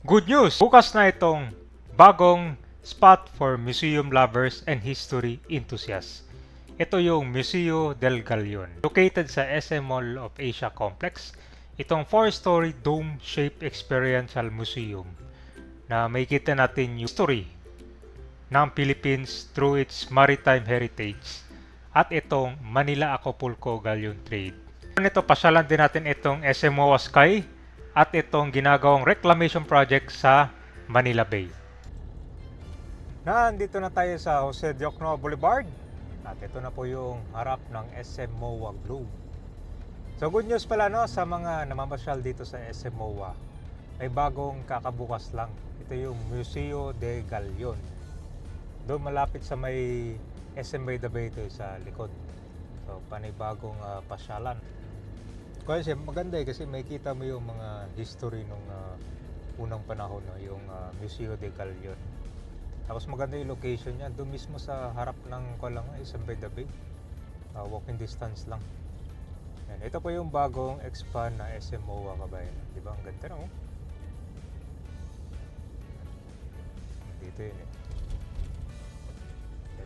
Good news! Bukas na itong bagong spot for museum lovers and history enthusiasts. Ito yung Museo del Galion. Located sa SM Mall of Asia Complex, itong 4-story dome-shaped experiential museum na makikita natin yung history ng Philippines through its maritime heritage at itong Manila Acapulco Galleon Trade. Nito pasyalan din natin itong SM MOA Sky at itong ginagawang reclamation project sa Manila Bay. Nandito na tayo sa Jose Diokno Boulevard at ito na po yung harap ng SM MOA Globe. So good news pala no sa mga namamasyal dito sa SM MOA. May bagong kakabukas lang. Ito yung Museo de Galion. Doon malapit sa may SM Bay the Bay ito sa likod. So panibagong pasyalan. Kasi maganda kasi may kita mo yung mga history nung unang panahon, no? Yung Museo de Galion. Tapos maganda yung location niya, doon mismo sa harap ng SM Bay the Bay. Walking distance lang. Yan. Ito po yung bagong expand na SM MOA kabayan. Di ba? Ang ganda na oh. Dito yun eh.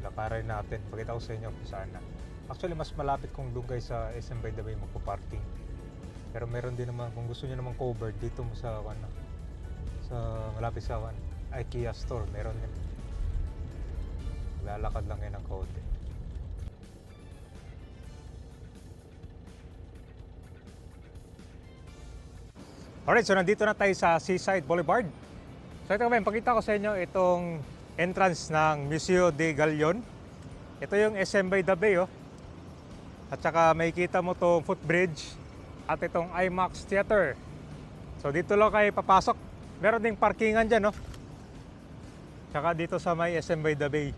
Lakarin natin. Pakita ko sa inyo kung saan na. Actually, mas malapit kung doon kayo sa SM Bay the Bay magpo-parking. Pero meron din naman, kung gusto niyo naman covered, dito mo sa malapit sa IKEA store, meron din. Lalakad lang yan ng konti. Alright, so nandito na tayo sa Seaside Boulevard. So ito kami, pakita ko sa inyo itong entrance ng Museo de Galion. Ito yung SM Bay the Bay oh. At saka may kita mo itong footbridge at itong IMAX Theater. So dito lang kayo papasok. Meron ding parkingan dyan no. Tsaka dito sa may SM Bay the Bay.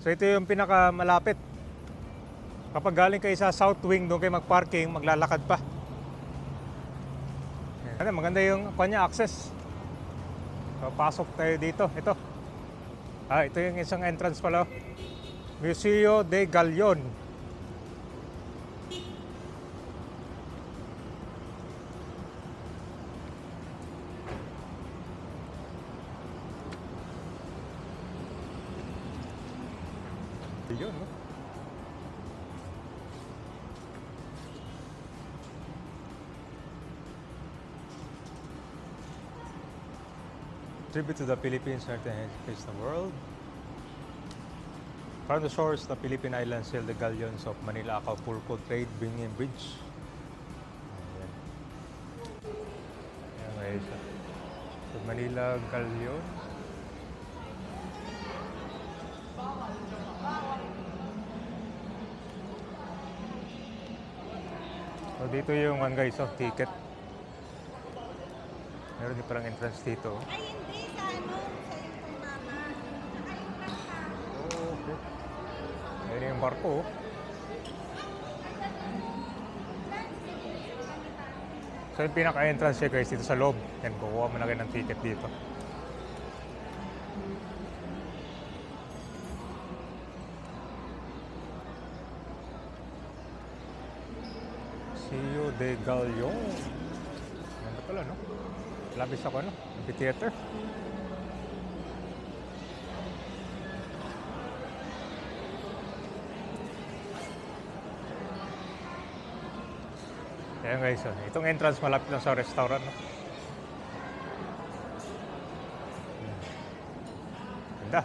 So ito yung pinakamalapit. Kapag galing kayo sa South Wing, doon kayo magparking, maglalakad pa. Ayan, maganda yung kanya access. So pasok tayo dito. Ito. Ito yung isang entrance pala. Museo de Galion. Yun, no? Tribute to the Philippines, heritage of the world. From the shores, the Philippine Islands sail the galleons of Manila Acapulco Trade Bingin Bridge. Ayan. Ayan guys. So, Manila Galleon. So dito yung guys, ticket. Meron din parang entrance dito. Ay, hindi. Sa ano? Sa yung mama. Okay. Ayan yung barko. So yung pinaka-entrance siya guys dito sa loob. Yan, kukuha mo na kayo ng ticket dito. Museo de Galion. Ganda pala, no? Labis ako, no? Amphitheater. Ayan guys, itong entrance malapit lang sa restaurant, no? Ganda.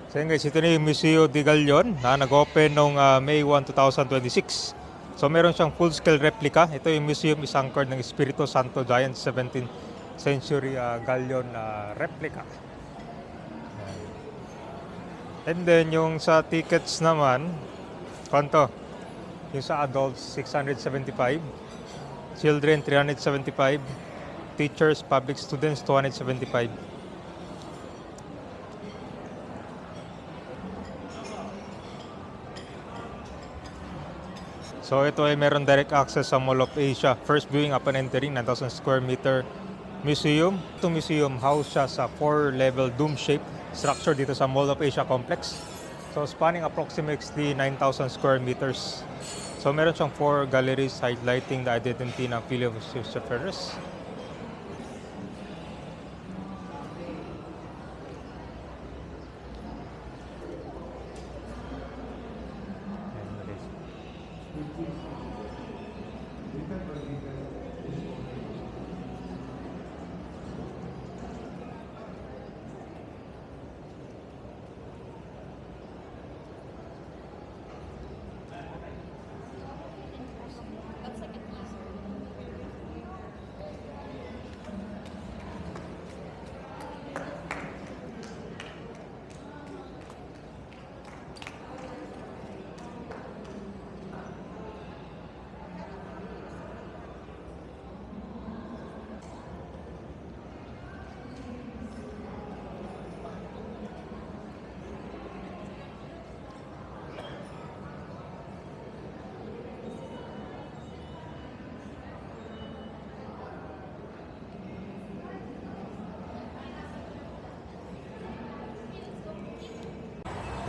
So yun guys, ito na yung Museo de Galion na nag-open noong May 1, 2026. So meron siyang full-scale replica. Ito yung museum is anchored ng Espiritu Santo Giant 17th century galleon replica. And then yung sa tickets naman, kanto, yung sa adults 675, children 375, teachers, public students 275. So ito ay meron direct access sa Mall of Asia. First viewing upon entering 9,000 square meter museum. Itong museum house siya sa 4-level dome-shaped structure dito sa Mall of Asia Complex. So spanning approximately 9,000 square meters. So meron siyang 4 galleries highlighting the identity ng Philip seafarers.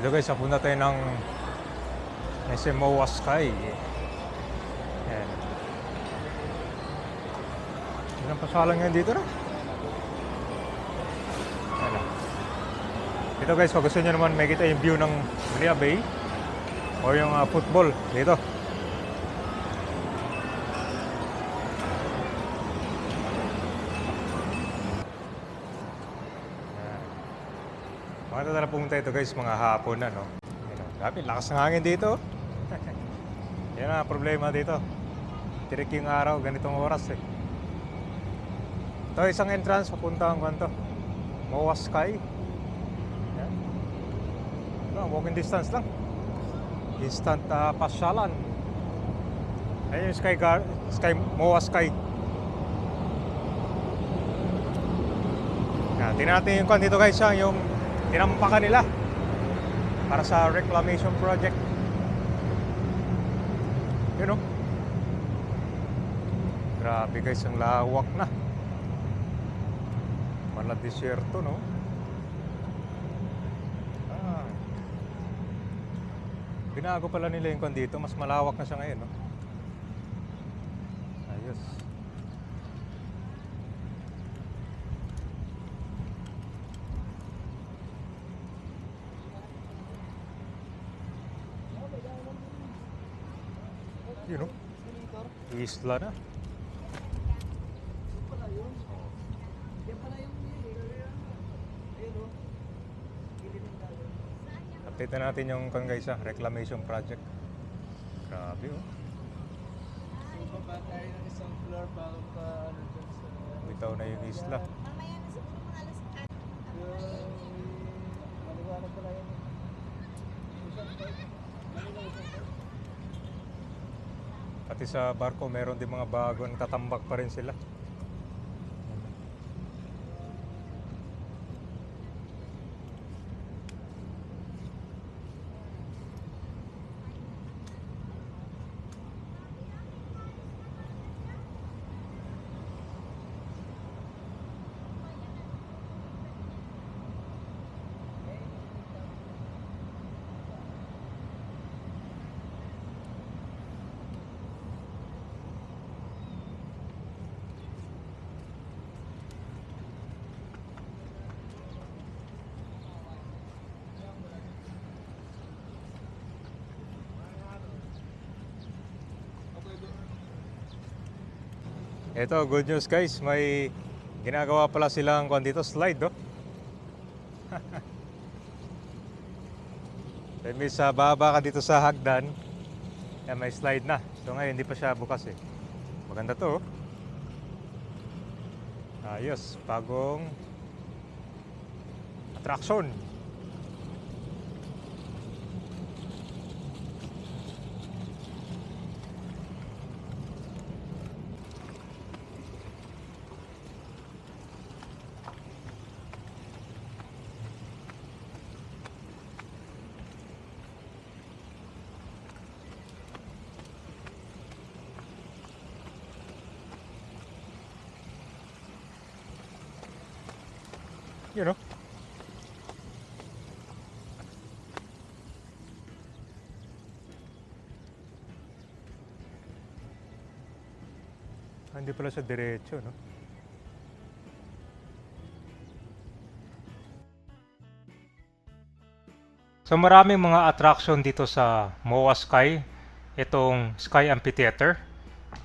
Dito guys, napunta tayo ng SMO Sky. Ayan. Ilang pasalang yan dito na? Ayan na. Dito guys, kung gusto nyo naman makita yung view ng Manila Bay o yung football dito. Maganda na pumunta ito guys, mga hapon na, no? Grabe, lakas ng hangin dito. Yan ang problema dito. Tirik yung araw, ganitong oras eh. Ito, isang entrance, papunta ang kanto. MOA Sky. Yan. Walking distance lang. Instant pasyalan. Ayun yung MOA Sky. Yan, tingnan natin yung kan dito guys, yung tinampakan nila para sa reclamation project. Yun o. Grabe guys, ang lawak na. Mala desierto, no? Binago pala nila yung kan dito. Mas malawak na siya ngayon, no? Ayos. Yun, no? Isla na. Update na natin yung kan guys, reclamation project. Grabe, oh. Baba tayo ng isang floor bago pa ano dyan sa... Bitaw na yung isla. Mamaya na siguro mga alas 4. Maliwanag pala yun. Pati sa barko, meron din mga bago, tatambak pa rin sila. Ito, good news guys, may ginagawa pala silang kuan dito, slide, oh. May sa baba ka dito sa hagdan, may slide na. So ngayon hindi pa siya bukas eh. Maganda to, oh. Ayos, bagong attraction. You know. Hindi pala siya diretso, no? So maraming mga attraction dito sa MOA Sky. Itong Sky Amphitheater,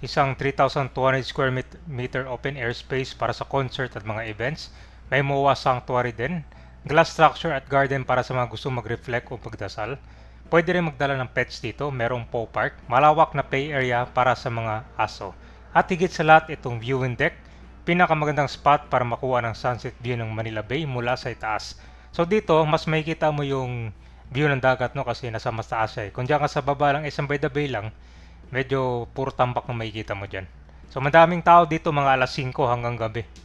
isang 3,200 square meter open air space para sa concert at mga events. May MOA Sanctuary din, glass structure at garden para sa mga gusto mag-reflect o magdasal. Pwede rin magdala ng pets dito, merong Paw Park, malawak na play area para sa mga aso. At higit sa lahat itong viewing deck, pinakamagandang spot para makuha ng sunset view ng Manila Bay mula sa itaas. So dito, mas makikita mo yung view ng dagat, no, kasi nasa mas taas siya eh. Kung diyan ka sa baba lang, SM by the Bay lang, medyo puro tambak na makikita mo dyan. So madaming tao dito mga alas 5 hanggang gabi.